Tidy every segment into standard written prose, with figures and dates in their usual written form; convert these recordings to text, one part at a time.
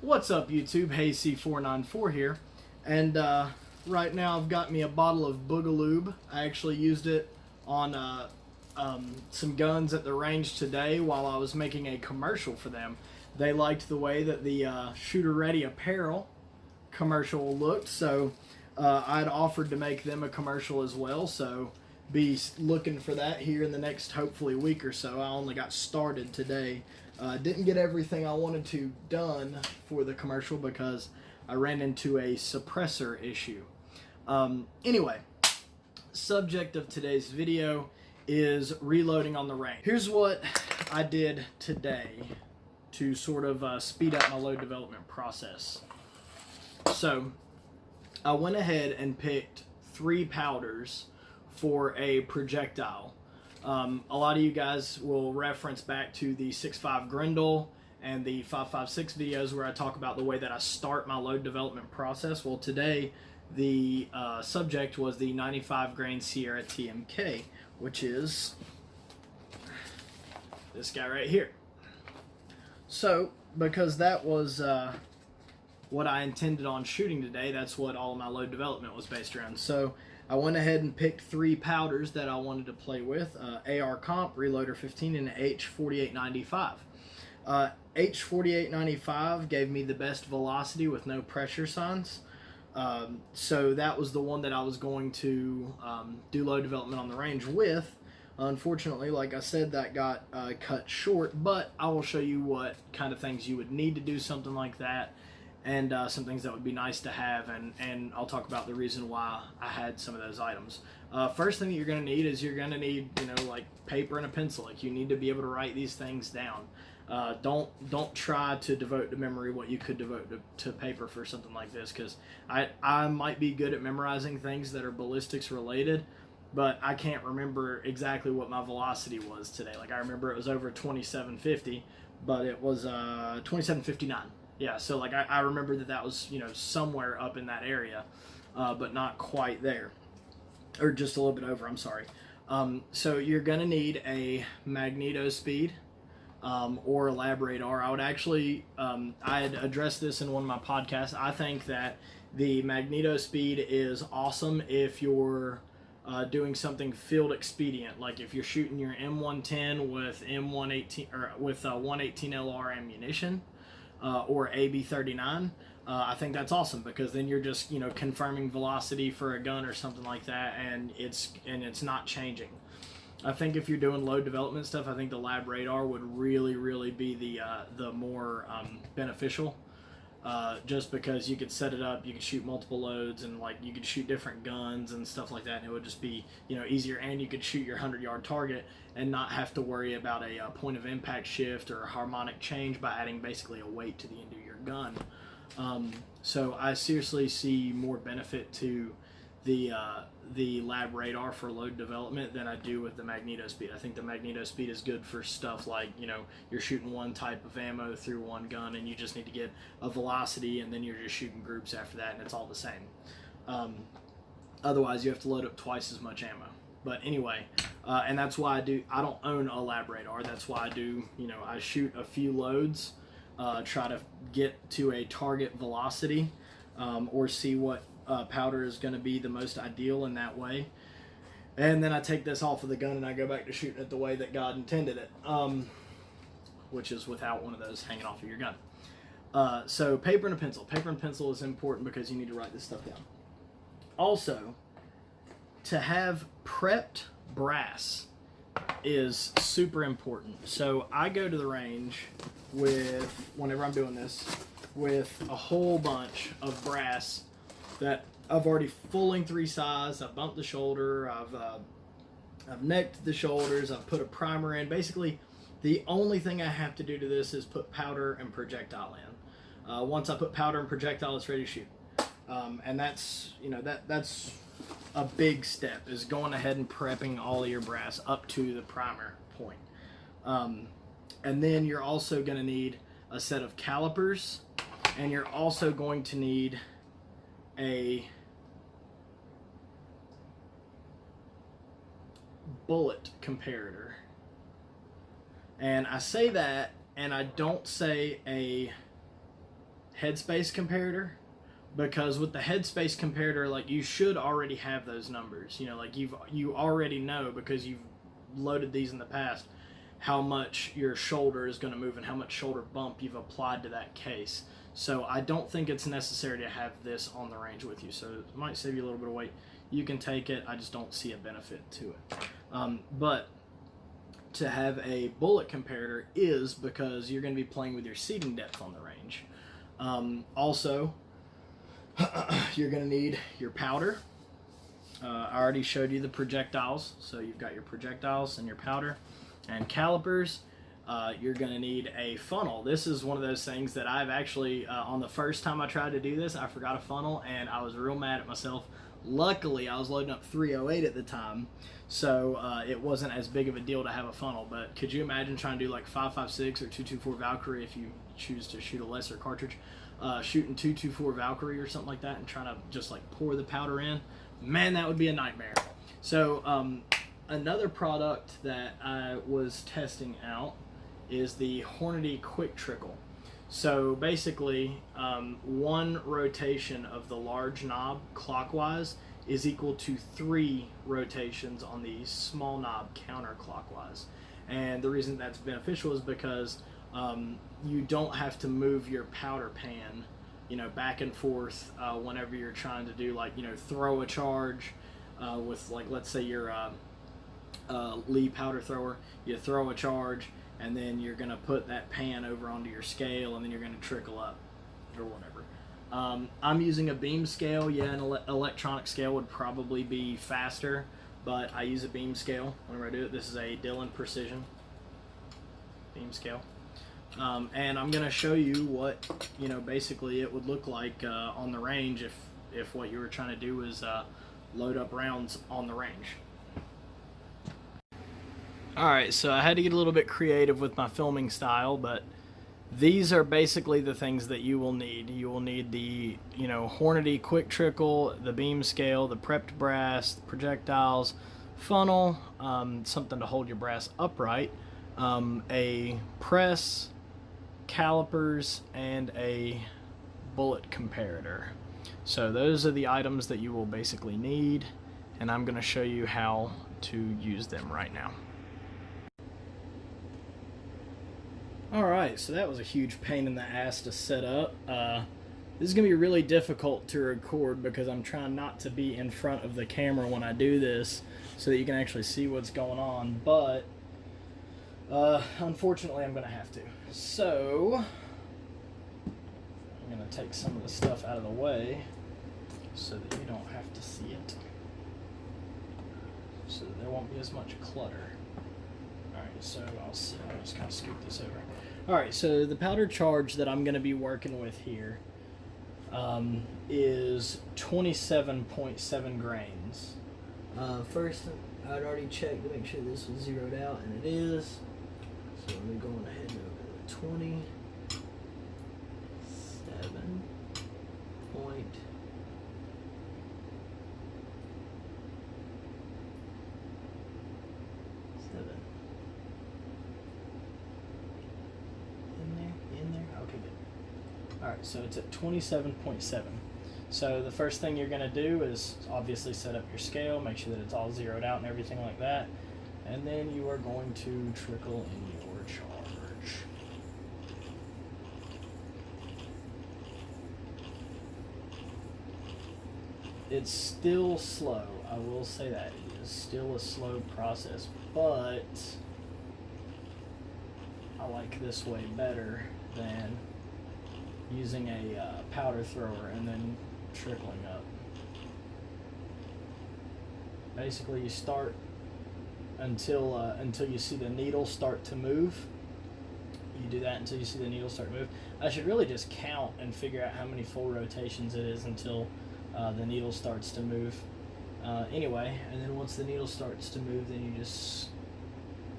What's up, YouTube? HeyC494 here, and right now I've got me a bottle of Boogaloob. I actually used it on some guns at the range today while I was making a commercial for them. They liked the way that the Shooter Ready apparel commercial looked, so I'd offered to make them a commercial as well, so be looking for that here in the next hopefully week or so. I only got started today. Didn't get everything I wanted to done for the commercial because I ran into a suppressor issue. Anyway, subject of today's video is reloading on the range. Here's what I did today to sort of speed up my load development process. So I went ahead and picked 3 powders for a projectile. A lot of you guys will reference back to the 6.5 Grendel and the 5.56 videos where I talk about the way that I start my load development process. Well, today the subject was the 95 grain Sierra TMK, which is this guy right here. So, because that was what I intended on shooting today, that's what all of my load development was based around. So I went ahead and picked 3 powders that I wanted to play with, AR Comp, Reloader 15, and H4895. H4895 gave me the best velocity with no pressure signs. So that was the one that I was going to do load development on the range with. Unfortunately, like I said, that got cut short, but I will show you what kind of things you would need to do something like that, and some things that would be nice to have, and I'll talk about the reason why I had some of those items. First thing that you're going to need is you're going to need, like paper and a pencil. Like, you need to be able to write these things down. Don't try to devote to memory what you could devote to paper for something like this, because I might be good at memorizing things that are ballistics related, but I can't remember exactly what my velocity was today. Like, I remember it was over 2750, but it was 2759. Yeah, so like I remember that was, somewhere up in that area, but not quite there, or just a little bit over, I'm sorry. So you're going to need a MagnetoSpeed or a LabRadar. I would actually, I had addressed this in one of my podcasts. I think that the MagnetoSpeed is awesome if you're doing something field expedient, like if you're shooting your M110 with M118 or with 118 LR ammunition. Or AB39, I think that's awesome, because then you're just confirming velocity for a gun or something like that, and it's not changing. I think if you're doing load development stuff, I think the LabRadar would really be the more beneficial, just because you could set it up, you could shoot multiple loads, and like you could shoot different guns and stuff like that, and it would just be easier, and you could shoot your 100-yard target and not have to worry about a point of impact shift or a harmonic change by adding basically a weight to the end of your gun. So I seriously see more benefit to the LabRadar for load development than I do with the MagnetoSpeed. I think the MagnetoSpeed is good for stuff like, you're shooting one type of ammo through one gun and you just need to get a velocity, and then you're just shooting groups after that, and it's all the same. Otherwise, you have to load up twice as much ammo. But anyway, and that's why I don't own a LabRadar. That's why I do, I shoot a few loads, try to get to a target velocity, or see what powder is going to be the most ideal in that way. And then I take this off of the gun and I go back to shooting it the way that God intended it, which is without one of those hanging off of your gun. So paper and a pencil. Paper and pencil is important because you need to write this stuff down. Also, to have prepped brass is super important. So I go to the range whenever I'm doing this, with a whole bunch of brass that I've already full length resized. I've bumped the shoulder, I've necked the shoulders, I've put a primer in. Basically, the only thing I have to do to this is put powder and projectile in. Once I put powder and projectile, it's ready to shoot. And that's, that's a big step, is going ahead and prepping all of your brass up to the primer point. And then you're also going to need a set of calipers, and you're also going to need a bullet comparator. And I say that, and I don't say a headspace comparator, because with the headspace comparator, like, you should already have those numbers. You know, like, you already know, because you've loaded these in the past, how much your shoulder is going to move and how much shoulder bump you've applied to that case. So I don't think it's necessary to have this on the range with you. So it might save you a little bit of weight. You can take it. I just don't see a benefit to it. But to have a bullet comparator is because you're going to be playing with your seating depth on the range. Also, you're going to need your powder. I already showed you the projectiles. So you've got your projectiles and your powder and calipers. You're going to need a funnel. This is one of those things that I've actually, on the first time I tried to do this, I forgot a funnel and I was real mad at myself. Luckily, I was loading up 308 at the time, so it wasn't as big of a deal to have a funnel. But could you imagine trying to do like 5.56 or 2.24 Valkyrie if you choose to shoot a lesser cartridge? Shooting 2.24 Valkyrie or something like that and trying to just like pour the powder in? Man, that would be a nightmare. So another product that I was testing out is the Hornady Quick Trickle. So basically, one rotation of the large knob clockwise is equal to 3 rotations on the small knob counterclockwise. And the reason that's beneficial is because you don't have to move your powder pan, you know, back and forth whenever you're trying to do, like, you know, throw a charge with, like, let's say you're Lee powder thrower. You throw a charge, and then you're going to put that pan over onto your scale, and then you're going to trickle up or whatever. I'm using a beam scale. Yeah, an electronic scale would probably be faster, but I use a beam scale whenever I do it. This is a Dillon Precision beam scale. And I'm going to show you what, you know, basically it would look like on the range if what you were trying to do was load up rounds on the range. Alright, so I had to get a little bit creative with my filming style, but these are basically the things that you will need. You will need the, you know, Hornady Quick Trickle, the beam scale, the prepped brass, the projectiles, funnel, something to hold your brass upright, a press, calipers, and a bullet comparator. So those are the items that you will basically need, and I'm going to show you how to use them right now. Alright, so that was a huge pain in the ass to set up. This is going to be really difficult to record because I'm trying not to be in front of the camera when I do this so that you can actually see what's going on, but unfortunately I'm going to have to. So, I'm going to take some of the stuff out of the way so that you don't have to see it, so that there won't be as much clutter. Alright, so I'll just kind of scoot this over. Alright, so the powder charge that I'm going to be working with here is 27.7 grains. First, I'd already checked to make sure this was zeroed out, and it is. So let me go on ahead and over to 27.7. Alright, so it's at 27.7. So the first thing you're going to do is obviously set up your scale, make sure that it's all zeroed out and everything like that, and then you are going to trickle in your charge. It's still slow, I will say that. It is still a slow process, but I like this way better than using a powder thrower and then trickling up. Basically, you start until you see the needle start to move. You do that until you see the needle start to move. I should really just count and figure out how many full rotations it is until the needle starts to move. Anyway, and then once the needle starts to move, then you just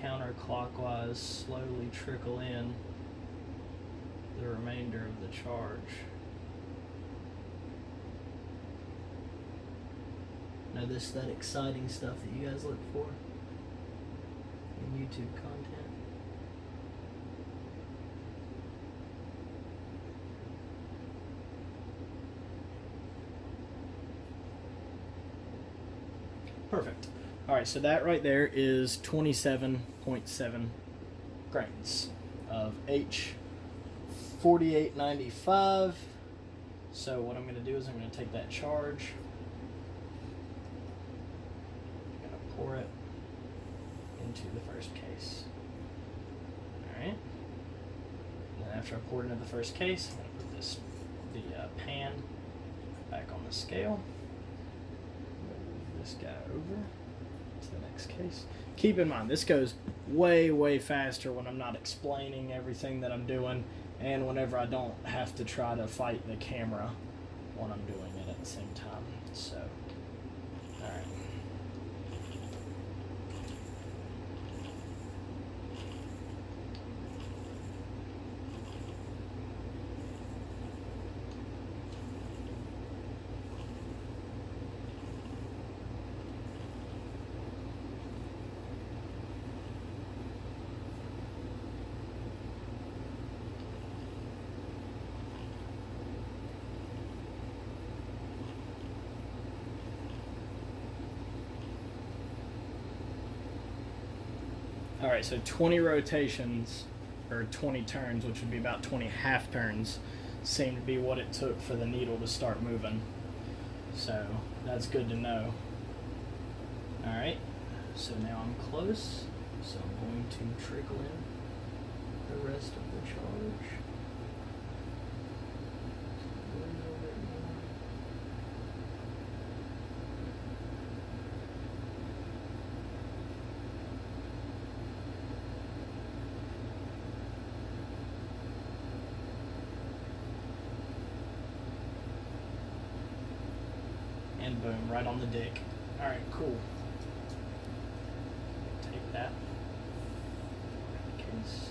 counterclockwise slowly trickle in the remainder of the charge. Now this is that exciting stuff that you guys look for in YouTube content. Perfect. All right, so that right there is 27.7 grains of H4895. So what I'm going to do is I'm going to take that charge, I'm going to pour it into the first case. All right. And then after I pour it into the first case, I'm going to put the pan back on the scale. Move this guy over to the next case. Keep in mind, this goes way, way faster when I'm not explaining everything that I'm doing, and whenever I don't have to try to fight the camera when I'm doing it at the same time. So, all right. All right, so 20 rotations, or 20 turns, which would be about 20 half turns, seemed to be what it took for the needle to start moving. So that's good to know. All right, so now I'm close, so I'm going to trickle in the rest of the charge. A little bit more. And boom, right on the dick. All right, cool. Take that case.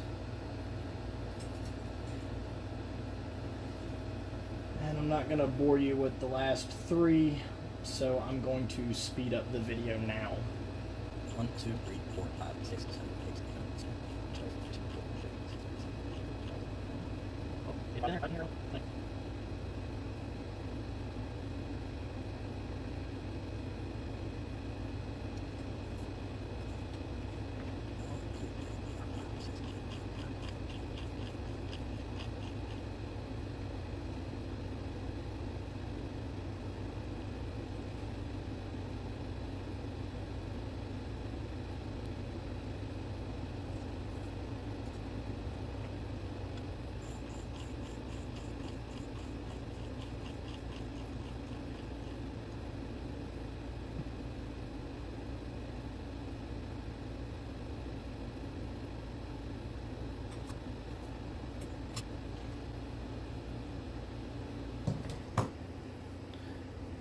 And I'm not gonna bore you with the last three, so I'm going to speed up the video now. 1, 2, 3, 4, 5, 6, 7, 8, 9, 10.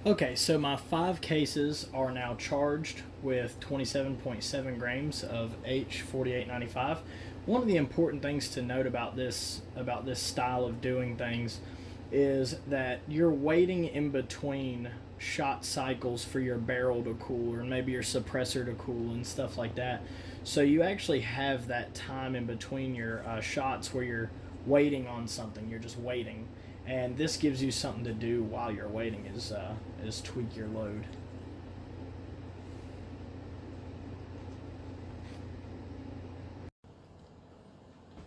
Okay, so my 5 cases are now charged with 27.7 grams of H4895. One of the important things to note about this style of doing things is that you're waiting in between shot cycles for your barrel to cool, or maybe your suppressor to cool and stuff like that. So you actually have that time in between your shots where you're waiting on something. You're just waiting. And this gives you something to do while you're waiting, is tweak your load.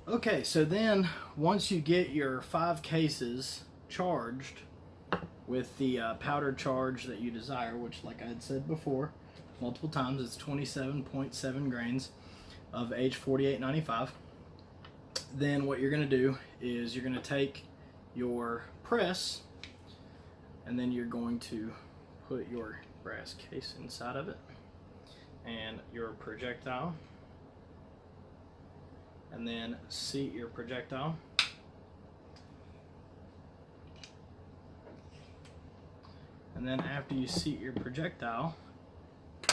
Okay, so then once you get your 5 cases charged with the powder charge that you desire, which, like I had said before multiple times, it's 27.7 grains of H4895, then what you're going to do is you're going to take your press, and then you're going to put your brass case inside of it, and your projectile, and then seat your projectile, and then after you seat your projectile,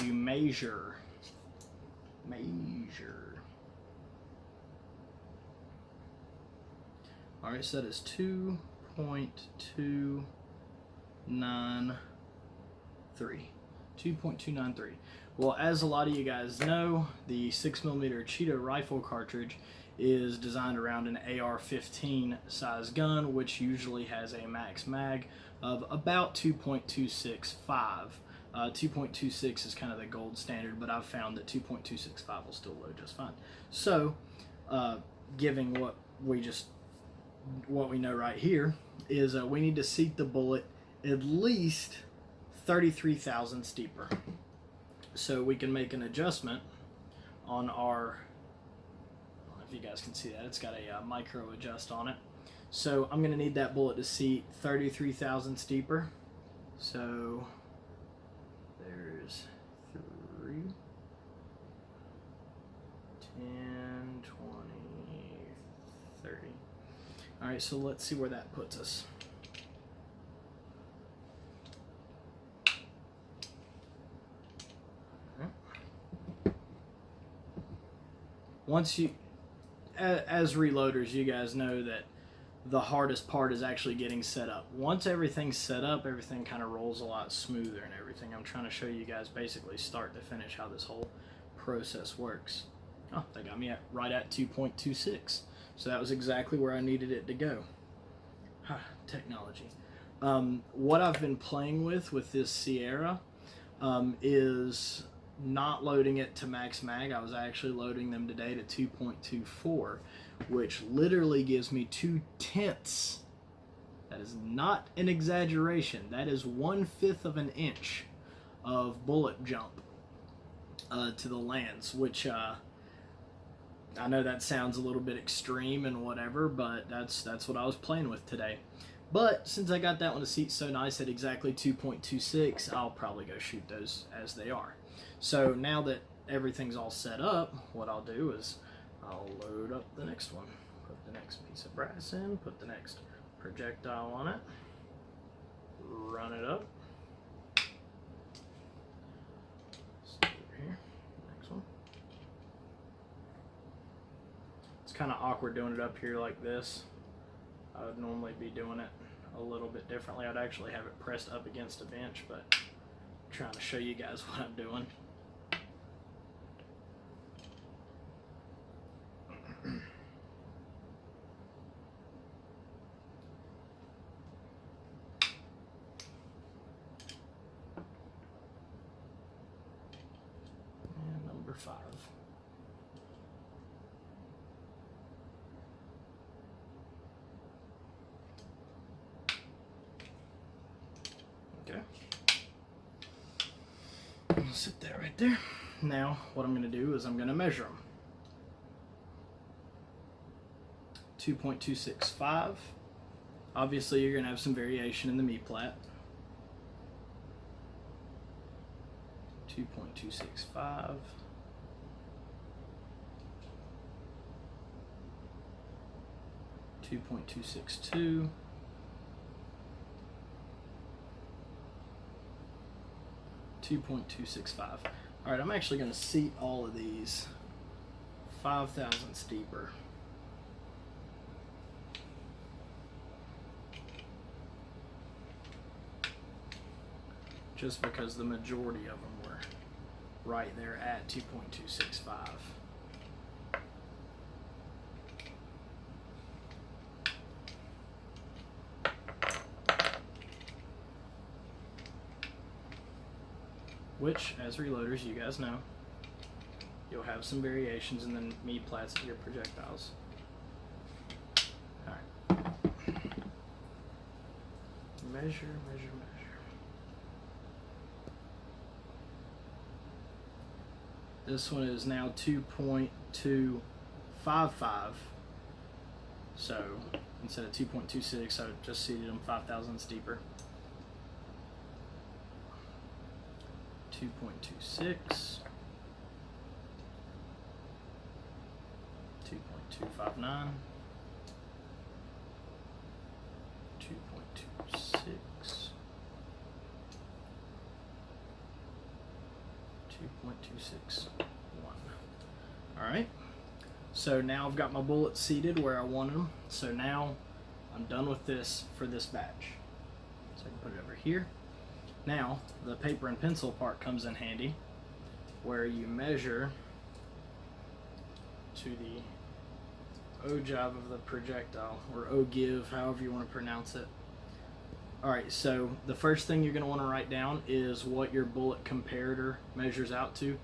you measure. Alright, so that is 2.293. 2.293. Well, as a lot of you guys know, the 6mm Cheeto rifle cartridge is designed around an AR-15 size gun, which usually has a max mag of about 2.265. 2.26 is kind of the gold standard, but I've found that 2.265 will still load just fine. So, giving what we know right here is we need to seat the bullet at least 33,000 steeper. So we can make an adjustment on our, I don't know if you guys can see that, it's got a micro adjust on it. So I'm going to need that bullet to seat 33,000 steeper. So there's 3, 10, 20, 30. All right, so let's see where that puts us. Once you, as reloaders, you guys know that the hardest part is actually getting set up. Once everything's set up, everything kind of rolls a lot smoother and everything. I'm trying to show you guys basically start to finish how this whole process works. Oh, they got me right at 2.26. So that was exactly where I needed it to go. Technology. What I've been playing with this Sierra is not loading it to max mag. I was actually loading them today to 2.24, which literally gives me 2/10. That is not an exaggeration. That is 1/5 of an inch of bullet jump to the lands, which I know that sounds a little bit extreme and whatever, but that's what I was playing with today. But since I got that one to seat so nice at exactly 2.26, I'll probably go shoot those as they are. So now that everything's all set up, what I'll do is I'll load up the next one. Put the next piece of brass in, put the next projectile on it, run it up. Stay over here, next one. It's kind of awkward doing it up here like this. I would normally be doing it a little bit differently. I'd actually have it pressed up against a bench, but I'm trying to show you guys what I'm doing. And number 5. Okay. I'll sit that right there. Now, what I'm going to do is I'm going to measure them. 2.265. Obviously, you're going to have some variation in the me-plat. 2.265. 2.262. 2.265. All right, I'm actually going to seat all of these 5,000 steeper. Just because the majority of them were right there at 2.265. Which, as reloaders, you guys know, you'll have some variations in the me-plats of your projectiles. Alright. Measure, measure, measure. This one is now 2.255. So instead of 2.26, I just seated them 5,000 steeper. 2.26, 2.259, 2.26, 2.261. All right. So now I've got my bullets seated where I want them. So now I'm done with this for this batch. So I can put it over here. Now, the paper and pencil part comes in handy, where you measure to the ogive of the projectile, or ogive, however you want to pronounce it. All right, so the first thing you're going to want to write down is what your bullet comparator measures out to.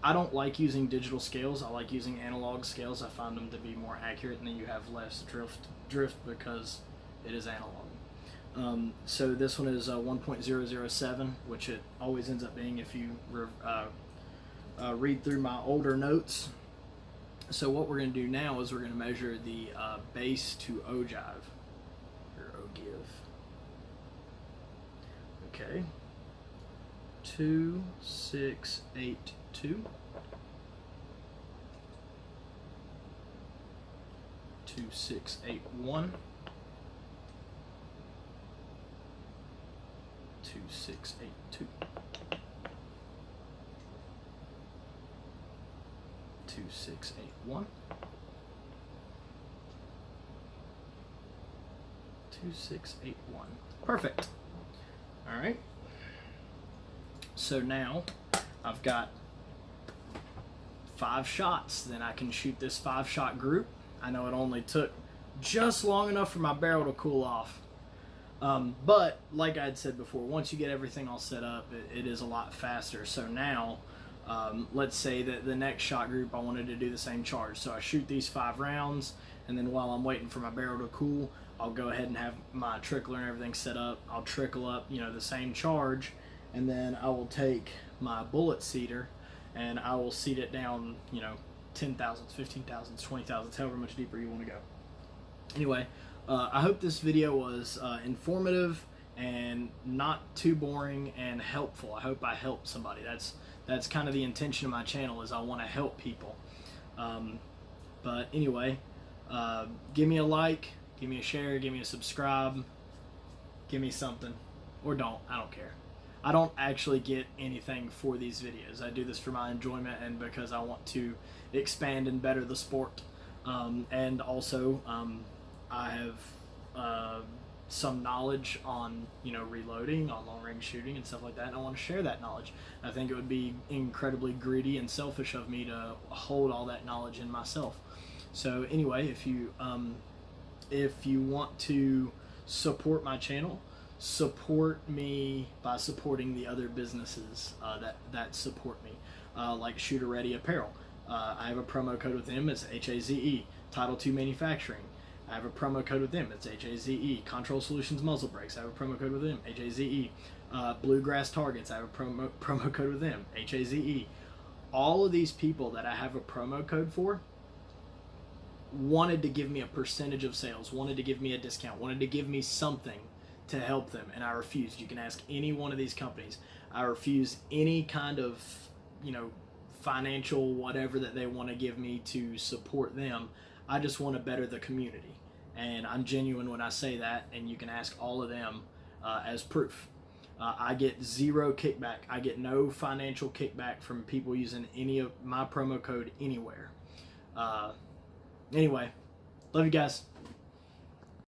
I don't like using digital scales. I like using analog scales. I find them to be more accurate, and then you have less drift because it is analog. So this one is 1.007, which it always ends up being if you read through my older notes. So what we're going to do now is we're going to measure the base to ogive, or ogive. Okay, 2682, 2681, 2682, 2681, 2681. Perfect. All right. So now I've got 5 shots. Then I can shoot this 5-shot group. I know it only took just long enough for my barrel to cool off. But like I had said before, once you get everything all set up, it is a lot faster. So now, let's say that the next shot group I wanted to do the same charge. So I shoot these 5 rounds, and then while I'm waiting for my barrel to cool, I'll go ahead and have my trickler and everything set up. I'll trickle up, the same charge, and then I will take my bullet seeder and I will seed it down, 10 thousandths, 15 thousandths, 20 thousandths, however much deeper you want to go. Anyway, I hope this video was informative and not too boring and helpful. I hope I helped somebody. That's kind of the intention of my channel, is I want to help people. But anyway, give me a like, give me a share, give me a subscribe, give me something, or don't. I don't care. I don't actually get anything for these videos. I do this for my enjoyment and because I want to expand and better the sport. And also, I have some knowledge on, reloading, on long-range shooting and stuff like that, and I want to share that knowledge. I think it would be incredibly greedy and selfish of me to hold all that knowledge in myself. So anyway, if you want to support my channel, support me by supporting the other businesses that support me, like Shooter Ready Apparel. I have a promo code with them. It's HAZE. Title II Manufacturing. I have a promo code with them. It's HAZE. Control Solutions Muzzle Brakes. I have a promo code with them. HAZE. Bluegrass Targets. I have a promo code with them. HAZE. All of these people that I have a promo code for wanted to give me a percentage of sales, wanted to give me a discount, wanted to give me something to help them, and I refused. You can ask any one of these companies. I refuse any kind of, financial whatever that they want to give me to support them. I just want to better the community, and I'm genuine when I say that, and you can ask all of them as proof. I get zero kickback. I get no financial kickback from people using any of my promo code anywhere. Anyway, love you guys.